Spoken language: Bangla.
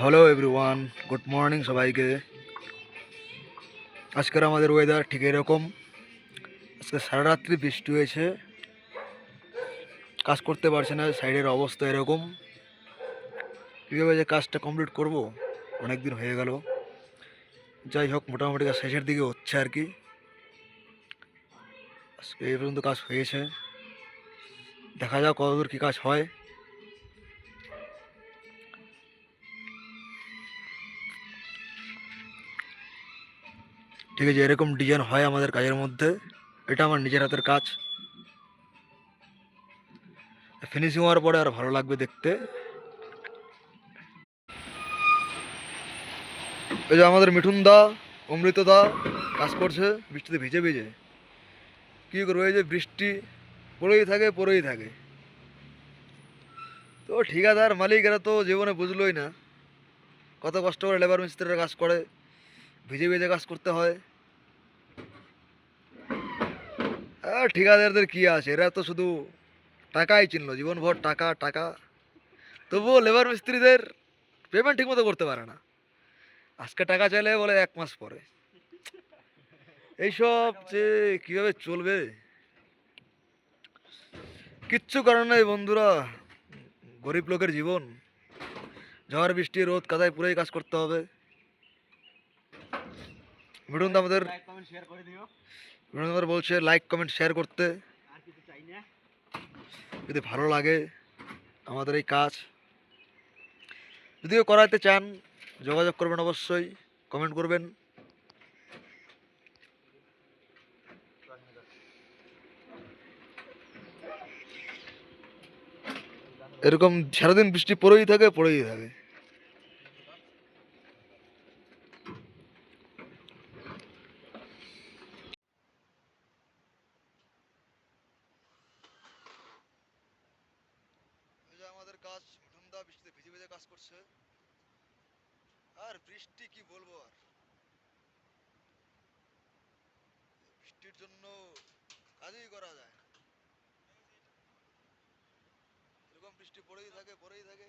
হ্যালো এভরিওয়ান, গুড মর্নিং সবাইকে। আজকের আমাদের ওয়েদার ঠিক এরকম। আজকে সারা রাত্রি বৃষ্টি হয়েছে, কাজ করতে পারছে না, সাইডের অবস্থা এরকম। কীভাবে যে কাজটা কমপ্লিট করব, অনেক দিন হয়ে গেল। যাই হোক, মোটামুটি কাজ শেষের দিকে হচ্ছে আর কি। আজকে এই পর্যন্ত কাজ হয়েছে, দেখা যাক কতদূর কী কাজ হয়। ঠিক আছে, এরকম ডিজাইন হয় আমাদের কাজের মধ্যে। এটা আমার নিজের হাতের কাজ, ফিনিশিং হওয়ার পরে আর ভালো লাগবে দেখতে। এই যে আমাদের মিঠুন দা, অমৃত দা কাজ করছে বৃষ্টিতে ভিজে ভিজে। কী করবো, এই যে বৃষ্টি পড়েই থাকে। তো ঠিকাদার মালিক এরা তো জীবনে বুঝলোই না কত কষ্ট করে লেবার মিস্ত্রিরা কাজ করে, ভিজে ভিজে কাজ করতে হয়। আর ঠিকাদারদের কি আছে, এরা তো শুধু টাকাই চিনলো, জীবনভর টাকা টাকা। তবুও লেবার মিস্ত্রিদের পেমেন্ট ঠিকমতো করতে পারে না। আজকে টাকা চাইলে বলে 1 মাস পরে। এইসব যে কিভাবে চলবে কিচ্ছু করার নেই বন্ধুরা, গরিব লোকের জীবন। ঝড় বৃষ্টি রোদ কাদায় পুরোই কাজ করতে হবে। মিঠুন দা আমাদের বলছে লাইক কমেন্ট শেয়ার করতে, যদি ভালো লাগে আমাদের এই কাজ। যদিও করাতে চান যোগাযোগ করবেন, অবশ্যই কমেন্ট করবেন। এরকম সারাদিন বৃষ্টি পড়েই থাকে। আমাদের কাজ, মিঠুন দা বৃষ্টিতে ভিজে ভিজে কাজ করছে। আর বৃষ্টি কি বলবো, আর বৃষ্টির জন্য কাজই করা যায় না। এরকম বৃষ্টি পড়েই থাকে।